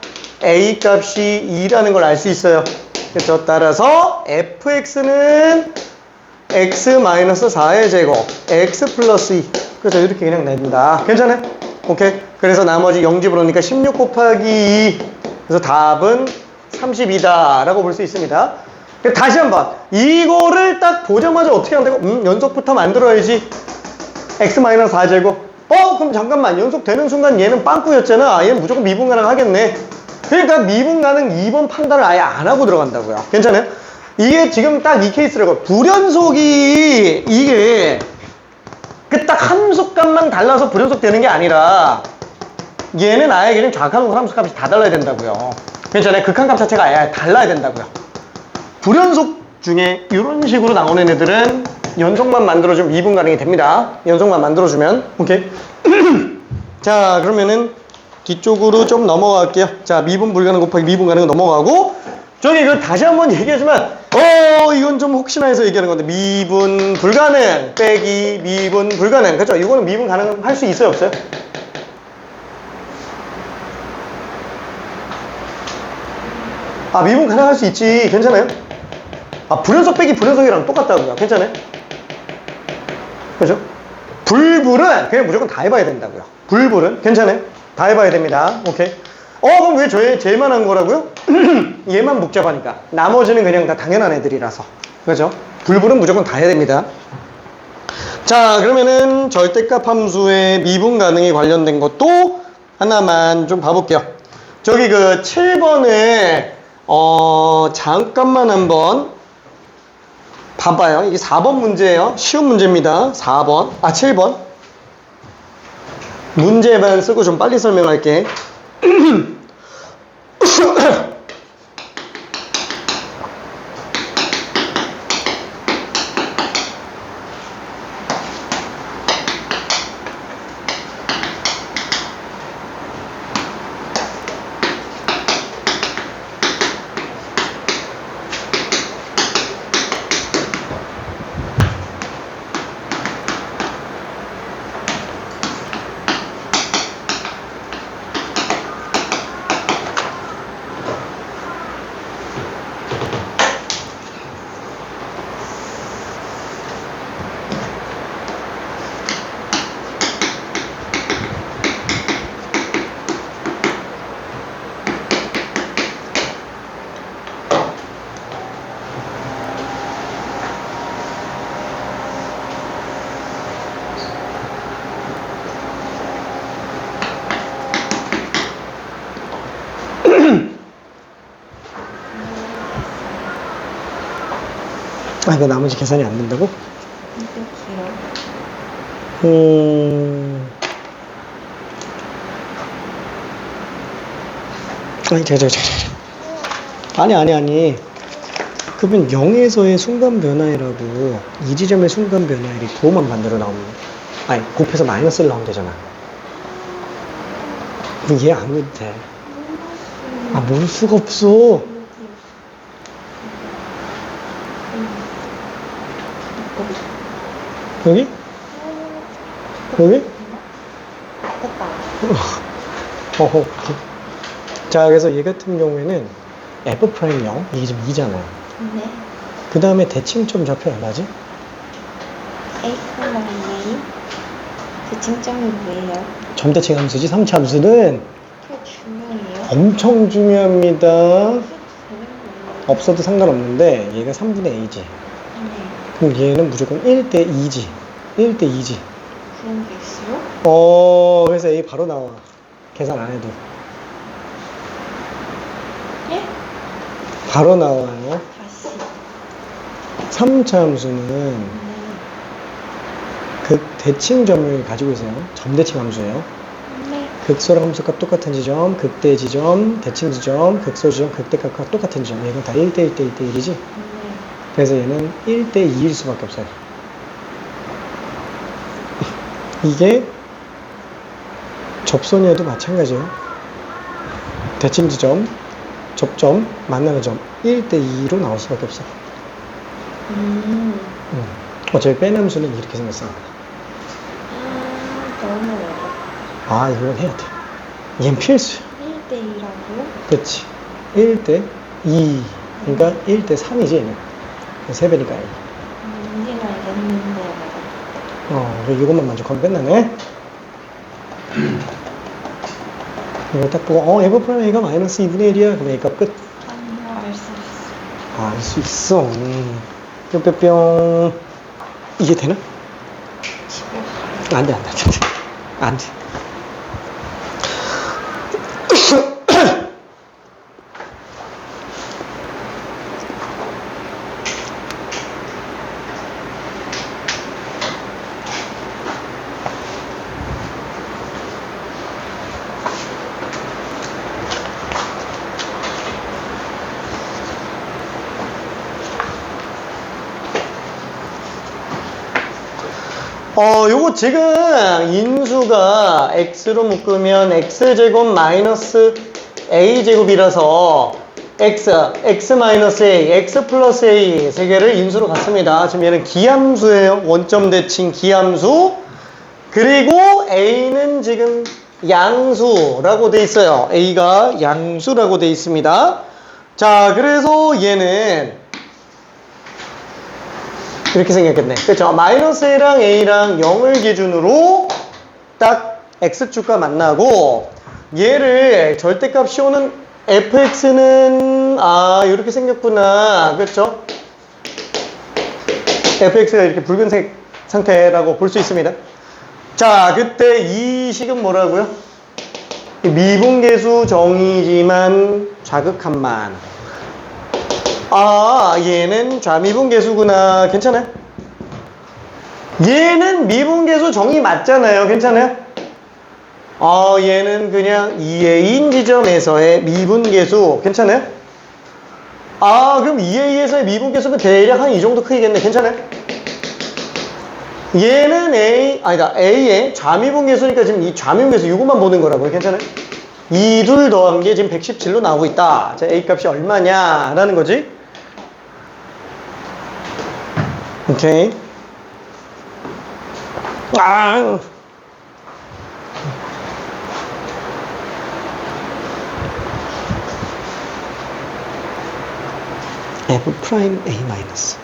a 값이 2라는 걸 알 수 있어요. 그렇죠? 따라서 fx는 x-4의 제곱 x 플러스 2. 그래서 이렇게 그냥 낸다. 괜찮아요? 오케이. 그래서 나머지 0 집어넣으니까 16 곱하기 2. 그래서 답은 32다 라고 볼 수 있습니다. 다시 한번 이거를 딱 보자마자 어떻게 한다고? 연속부터 만들어야지. x-4제곱. 그럼 잠깐만, 연속되는 순간 얘는 빵꾸였잖아. 얘는 무조건 미분 가능하겠네. 그러니까 미분 가능 2번 판단을 아예 안 하고 들어간다고요. 괜찮아요? 이게 지금 딱 이 케이스라고. 불연속이 이게 그 딱 함수값만 달라서 불연속 되는 게 아니라 얘는 아예 그냥 좌각함수 함수값이 다 달라야 된다고요. 괜찮아요? 극한값 자체가 아예 달라야 된다고요. 불연속 중에 이런 식으로 나오는 애들은 연속만 만들어주면 미분 가능이 됩니다. 연속만 만들어주면. 오케이. 자, 그러면은 뒤쪽으로 좀 넘어갈게요. 자, 미분 불가능 곱하기 미분 가능 넘어가고, 저기 이거 다시 한번 얘기하지만 이건 좀 혹시나 해서 얘기하는 건데, 미분 불가능 빼기 미분 불가능. 그렇죠? 이거는 미분 가능할 수 있어요, 없어요? 미분 가능할 수 있지. 괜찮아요? 불연속 빼기 불연속이랑 똑같다고요. 괜찮아요? 그죠? 불불은 그냥 무조건 다 해봐야 된다고요. 불불은 괜찮아요? 다 해봐야 됩니다. 오케이. 그럼 왜 쟤만 한 거라고요? 얘만 복잡하니까. 나머지는 그냥 다 당연한 애들이라서. 그죠? 불불은 무조건 다 해야 됩니다. 자, 그러면은 절대값 함수의 미분 가능에 관련된 것도 하나만 좀 봐볼게요. 저기 그 7번에 잠깐만 한번 봐봐요. 이게 4번 문제예요. 쉬운 문제입니다. 4번. 7번. 문제만 쓰고 좀 빨리 설명할게. 아, 이거 나머지 계산이 안 된다고? 이게 길어. 아니, 아니. 그러면 0에서의 순간 변화이라고 이 지점의 순간 변화일이 부호만 반대로 나오면, 아니, 곱해서 마이너스를 나오면 되잖아. 그럼 얘 안 해도 돼. 아, 모를 수가 없어. 여기? 여기? 됐다. 어허. 자, 그래서 얘 같은 경우에는 F'0, 이게 지금 2잖아요. 네. 그 다음에 대칭점 좌표 얼마지? A 컬러 A. 대칭점이 뭐예요? 점대칭 함수지. 3차 함수는 그게 중요해요? 엄청 중요합니다. 그게 되는 거예요? 없어도 상관없는데 얘가 3분의 A지. 네. 그럼 얘는 무조건 1대 2지. 1대 2지. 그런 게 있어요? 그래서 A 바로 나와. 계산 안 해도. 예? 바로 나와요. 다시. 3차 함수는 네. 극 대칭점을 가지고 있어요. 점대칭 함수예요. 네. 극소랑 함수값 똑같은 지점, 극대 지점, 대칭 지점, 극소 지점, 극대값과 똑같은 지점. 얘는 다 1대 1대 1대 1이지. 네. 그래서 얘는 1대 2일 수밖에 없어요. 이게 접선에도 마찬가지예요. 대칭 지점, 접점, 만나는 점 1대 2로 나올 수밖에 없어. 어차피 뺀 함수는 이렇게 생겼어. 너무 어렵다. 아, 이건 해야 돼. 얘는 필수. 1대 2라고요? 그렇지. 1대 2. 그러니까 1대 3이지, 얘는. 3배니까. 문제는 알겠는데. 이것만 만족하면 끝나네. 이거 딱 보고, F', A가 마이너스 2분의 1이야. 그럼 A값 끝. 아니요, 알 수 있어. 알 수 있어. 뿅뿅뿅. 이게 되나? 집에 안 돼. 안 돼. 요거 지금 인수가 x로 묶으면 x제곱 마이너스 a제곱이라서 x 마이너스 a, x 플러스 a 세 개를 인수로 갖습니다. 지금 얘는 기함수예요. 원점 대칭 기함수. 그리고 a는 지금 양수라고 돼 있어요. a가 양수라고 돼 있습니다. 자, 그래서 얘는 이렇게 생겼겠네. 그렇죠? 마이너스 a랑 a랑 0을 기준으로 딱 x축과 만나고 얘를 절대값 씌우는 fx는 이렇게 생겼구나. 그렇죠? fx가 이렇게 붉은색 상태라고 볼 수 있습니다. 자, 그때 이 식은 뭐라고요? 미분계수 정의지만 좌극한만. 얘는 좌미분계수구나. 괜찮아요? 얘는 미분계수 정의 맞잖아요. 괜찮아요? 얘는 그냥 2a인 지점에서의 미분계수. 괜찮아요? 그럼 2a에서의 미분계수는 대략 한 이 정도 크기겠네. 괜찮아요? 얘는 a의 좌미분계수니까 지금 이 좌미분계수 이것만 보는 거라고요. 괜찮아요? 이 둘 더한 게 지금 117로 나오고 있다. 자, a 값이 얼마냐? 라는 거지. 오케이. F 프라임 A 마이너스.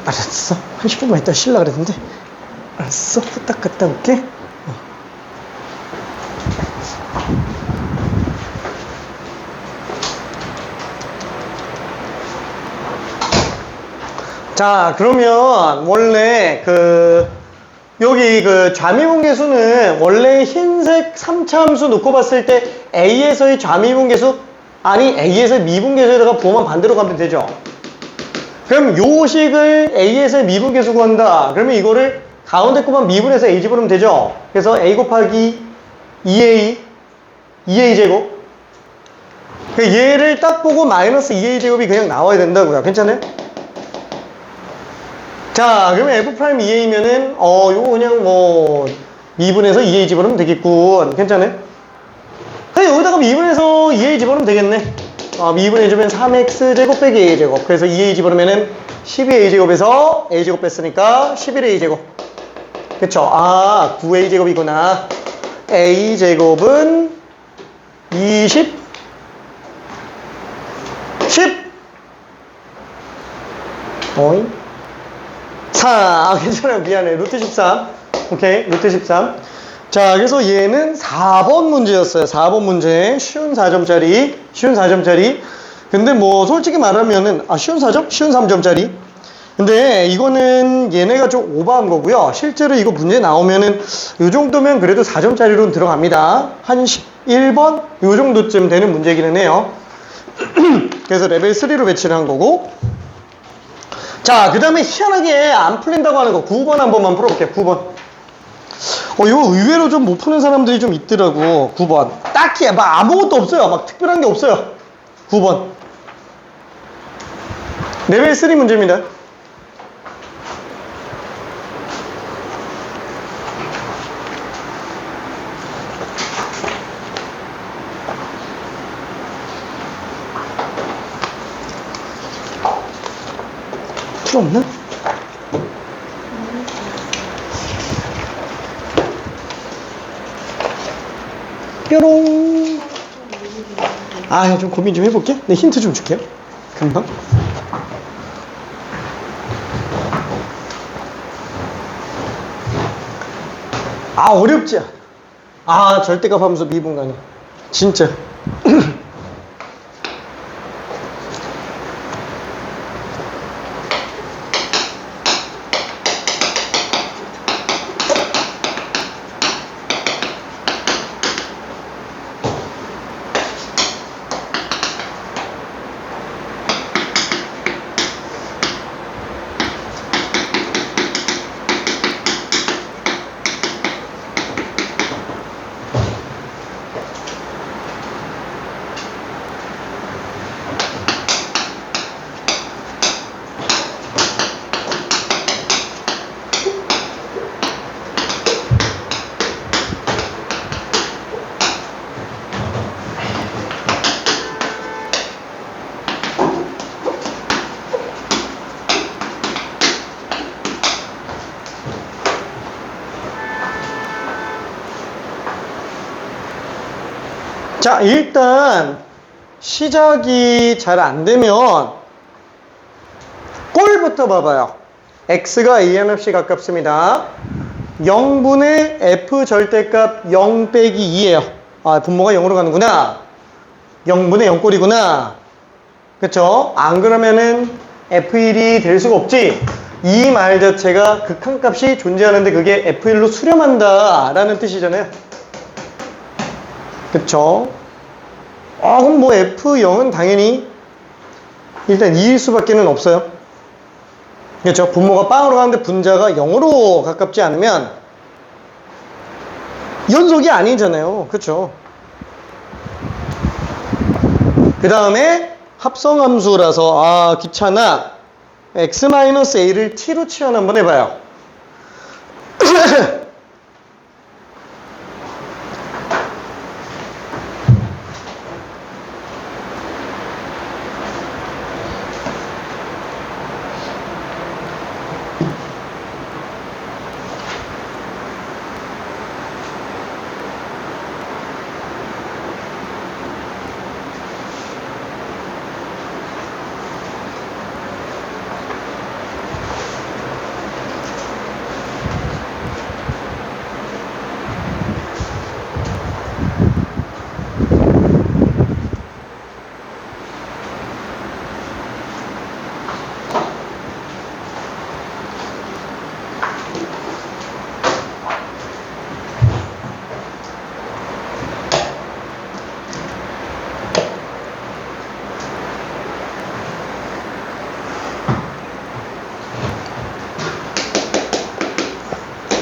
알았어. 한 10분만 있다 쉬려고 그랬는데. 알았어. 후딱 갔다 올게. 자, 그러면 원래 여기 좌미분계수는 원래 흰색 3차 함수 놓고 봤을 때 A에서의 좌미분계수, 아니 A에서의 미분계수에다가 부호만 반대로 가면 되죠. 그럼 요 식을 A에서의 미분계수 구한다. 그러면 이거를 가운데 거만 미분해서 A 집어넣으면 되죠. 그래서 A 곱하기 2A 제곱. 얘를 딱 보고 마이너스 2A 제곱이 그냥 나와야 된다고요. 괜찮아요? 자, 그러면 F'2A면은, 요거 그냥 미분해서 2A 집어넣으면 되겠군. 괜찮아요? 그냥 여기다가 미분해서 2A 집어넣으면 되겠네. 미분해주면 3X 제곱 빼기 A 제곱. 그래서 2A 집어넣으면은 12A 제곱에서 A 제곱 뺐으니까 11A 제곱. 그쵸? 9A 제곱이구나. A 제곱은 20, 10, 어잉? 4. 괜찮아요. 미안해. 루트 13. 오케이. 루트 13. 자, 그래서 얘는 4번 문제였어요. 4번 문제. 쉬운 4점짜리. 쉬운 4점짜리. 근데 솔직히 말하면은, 쉬운 4점? 쉬운 3점짜리. 근데 이거는 얘네가 좀 오버한 거고요. 실제로 이거 문제 나오면은 요 정도면 그래도 4점짜리로 들어갑니다. 한 1번? 요 정도쯤 되는 문제기는 해요. 그래서 레벨 3로 배치를 한 거고. 자, 그 다음에 희한하게 안 풀린다고 하는 거 9번 한 번만 풀어볼게요. 9번. 이거 의외로 좀 못 푸는 사람들이 좀 있더라고. 9번. 딱히 막 아무것도 없어요. 막 특별한 게 없어요. 9번. 레벨 3 문제입니다. 필요 없나? 뾰롱. 좀 고민 좀 해볼게. 네, 힌트 좀 줄게요. 금방. 어렵지? 절대값 함수 미분간이. 진짜. 자, 일단 시작이 잘 안 되면 꼴부터 봐봐요. x가 a1없이 가깝습니다. 0분의 f 절대값 0 빼기 2예요. 분모가 0으로 가는구나. 0분의 0꼴이구나. 그쵸? 안 그러면은 f1이 될 수가 없지. 이 말 자체가 극한값이 존재하는데 그게 f1로 수렴한다 라는 뜻이잖아요. 그쵸? 그럼 F0은 당연히 일단 2일 수밖에는 없어요. 그쵸? 분모가 빵으로 가는데 분자가 0으로 가깝지 않으면 연속이 아니잖아요. 그쵸? 그 다음에 합성함수라서 귀찮아. x-a를 t로 치환 한번 해봐요.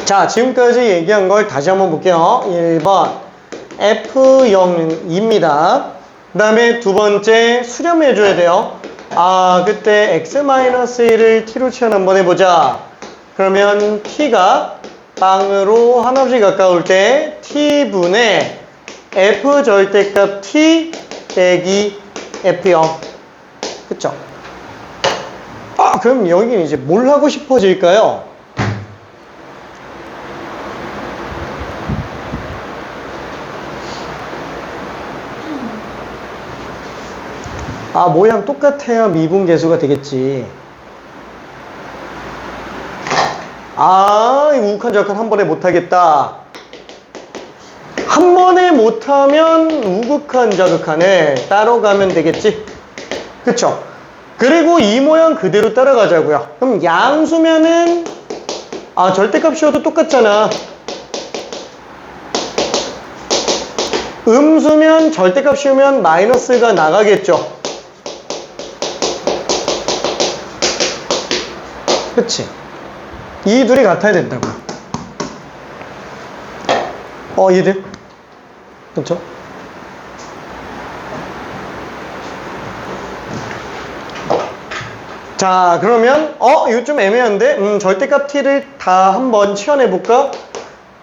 자, 지금까지 얘기한 걸 다시 한번 볼게요. 1번 F0입니다. 그 다음에 두 번째 수렴해 줘야 돼요. 아, 그때 x-1을 t로 치환 한번 해보자. 그러면 t가 빵으로 한없이 가까울 때 t분의 f 절대값 t 빼기 f0. 그쵸? 아, 그럼 여기는 이제 뭘 하고 싶어질까요? 아, 모양 똑같아야 미분계수가 되겠지. 아, 이 우극한저극한 한 번에 못하겠다. 한 번에 못하면 우극한저극한을 따로 가면 되겠지. 그쵸? 그리고 이 모양 그대로 따라가자고요. 그럼 양수면은 아, 절대값 씌워도 똑같잖아. 음수면 절대값 씌우면 마이너스가 나가겠죠. 그치? 이 둘이 같아야 된다고요. 이해돼요? 그쵸? 자, 그러면 이거 좀 애매한데 절대값 t를 다 한번 치환해볼까?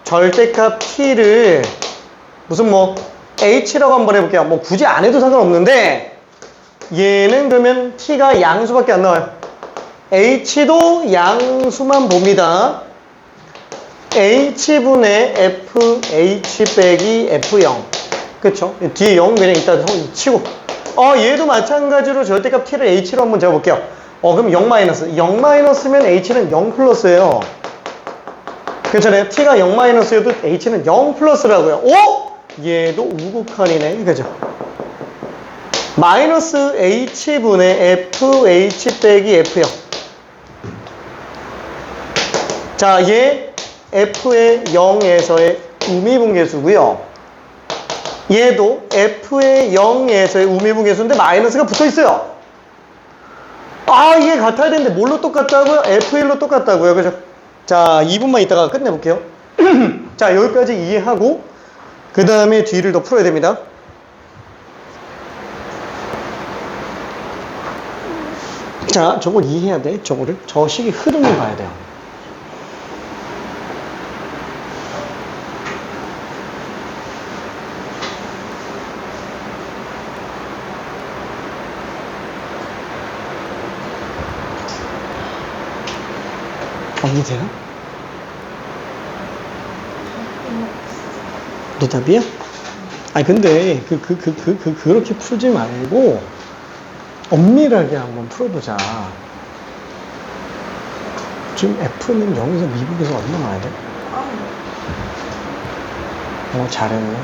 절대값 t를 무슨 뭐 h라고 한번 해볼게요. 뭐 굳이 안 해도 상관없는데 얘는 그러면 t가 양수밖에 안 나와요. h도 양수만 봅니다. h분의 fh 빼기 f0. 그쵸? 뒤에 0 그냥 이따 치고. 얘도 마찬가지로 절대값 t를 h로 한번 잡아볼게요. 그럼 0 마이너스. 0 마이너스면 h는 0 플러스예요. 괜찮아요? t가 0 마이너스여도 h는 0 플러스라고요. 얘도 우극한이네. 이거죠. 마이너스 h분의 fh 빼기 f0. 자, 얘 f의 0에서의 우미분계수고요. 얘도 f의 0에서의 우미분계수인데 마이너스가 붙어있어요. 아, 이게 같아야 되는데 뭘로 똑같다고요? f1로 똑같다고요. 그죠? 자, 2분만 있다가 끝내볼게요. 자, 여기까지 이해하고 그 다음에 뒤를 더 풀어야 됩니다. 자, 저걸 이해해야 돼. 저거를. 저 식의 흐름을 봐야 돼요. 이해돼요? 노답이야? 아니, 근데 그렇게 풀지 말고 엄밀하게 한번 풀어보자. 지금 F는 0에서 미분계수 얼마 나와야 돼? 잘했네.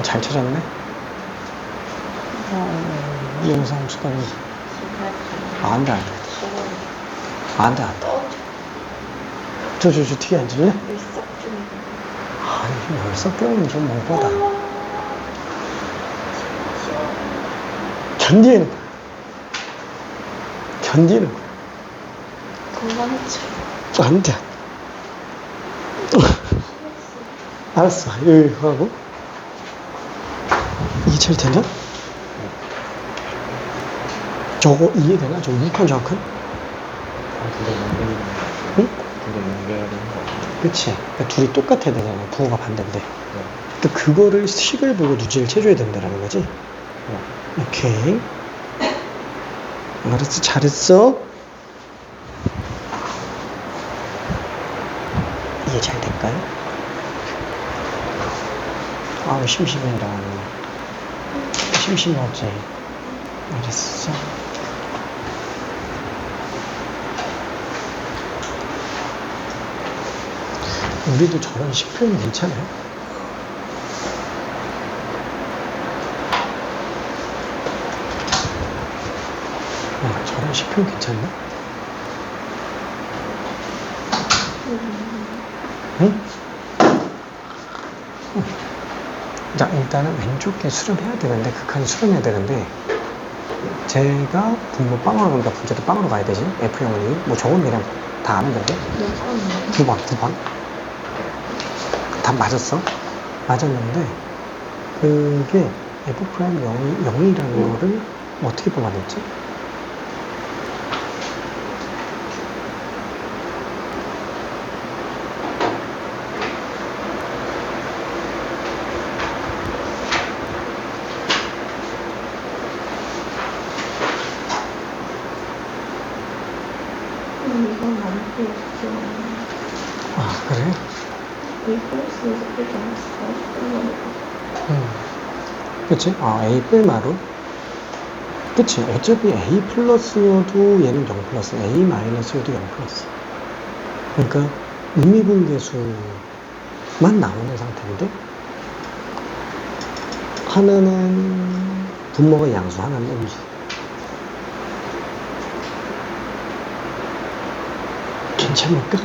잘 찾았네. 이 영상 수강이 안 돼. 안 돼. 저 뒤에 앉을래? 아니, 열석 경우는 좀 뭐보다 견디는 거야. 견디는 거야. 그만해줘. 안 돼. 알았어. 여기 하고. 이게 제일 되냐? 저거 이해되나? 저 우익한 정확한? 응? 둘이 연결하는 거. 그치. 그러니까 둘이 똑같아야 되잖아. 부호가 반대인데. 그러니까 그거를 식을 보고 누지를 쳐줘야 된다는 거지. 오케이. 알았어. 잘했어. 이해 잘 될까요? 아우, 심심해라. 심심하지. 알았어. 우리도 저런 식표현 괜찮아요? 저런 식표현 괜찮나? 응? 자, 일단은 왼쪽에 수렴해야 되는데, 극한이 수렴해야 되는데, 제가 분모 빵으로 가니까 분자도 빵으로 가야 되지? F0이. 뭐 저건 그냥 다 아는 건데? 몇 번? 9번. 답 맞았어? 맞았는데, 그게 F' 0이라는 거를 어떻게 뽑아냈지? 이건 안 보였죠. 아, 그래? A 플러스 이렇게 나왔어. 그치? 아, A 뺄마루? 그치? 어차피 A 플러스여도 얘는 0 플러스, A 마이너스여도 0 플러스. 그러니까 의미분계수만 나오는 상태인데, 하나는 분모가 양수, 하나는 음수. 괜찮을까?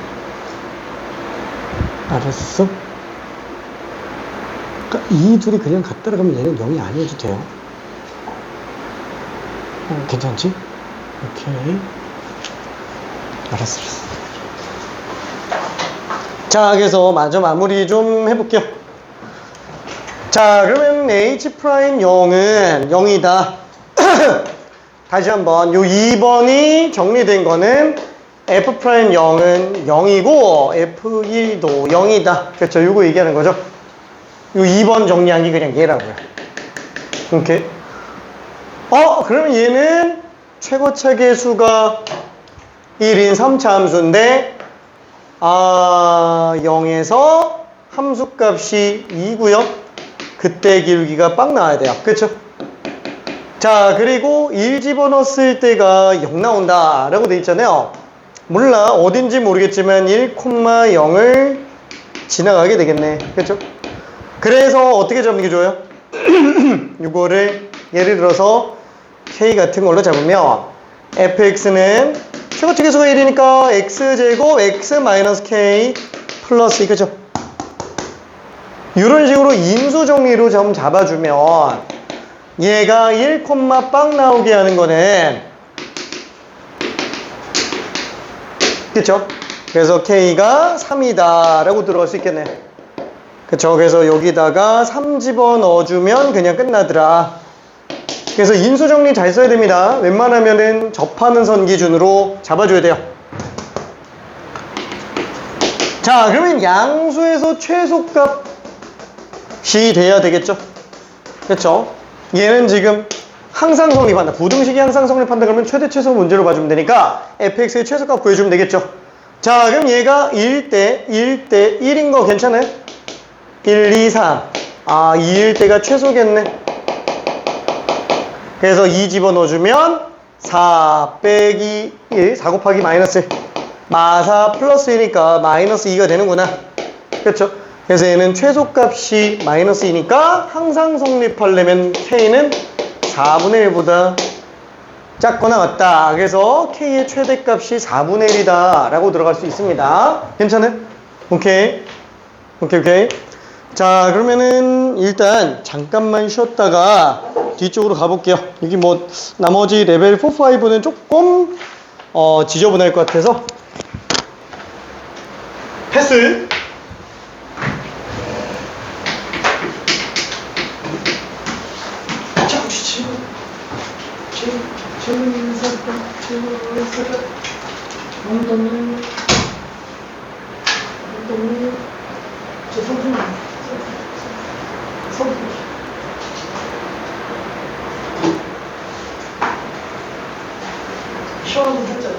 알았어? 그러니까 이 둘이 그냥 같다 그러면 얘는 0이 아니어도 돼요. 괜찮지? 오케이. 알았어. 자, 그래서 마저 마무리 좀 해볼게요. 자, 그러면 H'0은 0이다. 다시 한번, 요 2번이 정리된 거는 F'0은 0이고, F1도 0이다. 그렇죠? 요거 얘기하는 거죠. 요 2번 정리한 게 그냥 얘라고요. 오케이. 그러면 얘는 최고차 계수가 1인 3차 함수인데, 0에서 함수값이 2고요. 그때 기울기가 빡 나와야 돼요. 그쵸? 자, 그리고 1 집어넣었을 때가 0 나온다 라고 돼 있잖아요. 몰라, 어딘지 모르겠지만 1,0을 지나가게 되겠네. 그쵸? 그래서 어떻게 잡는 게 좋아요? 이거를 예를 들어서 k 같은 걸로 잡으면 fx는 최고치 계수가 1이니까 x제곱 x-k 플러스 이거죠. 이런 식으로 인수 정리로 좀 잡아주면 얘가 1, 빵 나오게 하는 거는, 그쵸? 그래서 k가 3이다 라고 들어갈 수 있겠네. 그쵸? 그래서 여기다가 3 집어 넣어주면 그냥 끝나더라. 그래서 인수 정리 잘 써야 됩니다. 웬만하면은 접하는 선 기준으로 잡아줘야 돼요. 자, 그러면 양수에서 최소값이 돼야 되겠죠? 그쵸? 얘는 지금 항상 성립한다. 부등식이 항상 성립한다 그러면 최대 최소 문제로 봐주면 되니까 fx의 최소값 구해주면 되겠죠? 자, 그럼 얘가 1대 1인 거 괜찮아요? 1, 2, 3. 2일 때가 최소겠네. 그래서 2 집어넣어주면 4 빼기 1, 4 곱하기 마이너스 1. 마사 플러스 1이니까 마이너스 2가 되는구나. 그렇죠? 그래서 얘는 최소값이 마이너스 2니까 항상 성립하려면 K는 4분의 1보다 작거나 같다. 그래서 K의 최대값이 4분의 1이다 라고 들어갈 수 있습니다. 괜찮아요? 오케이. 자, 그러면은 일단 잠깐만 쉬었다가 뒤쪽으로 가볼게요. 여기 뭐 나머지 레벨 4, 5는 조금 지저분할 것 같아서 패스. 시원한 분 살짝.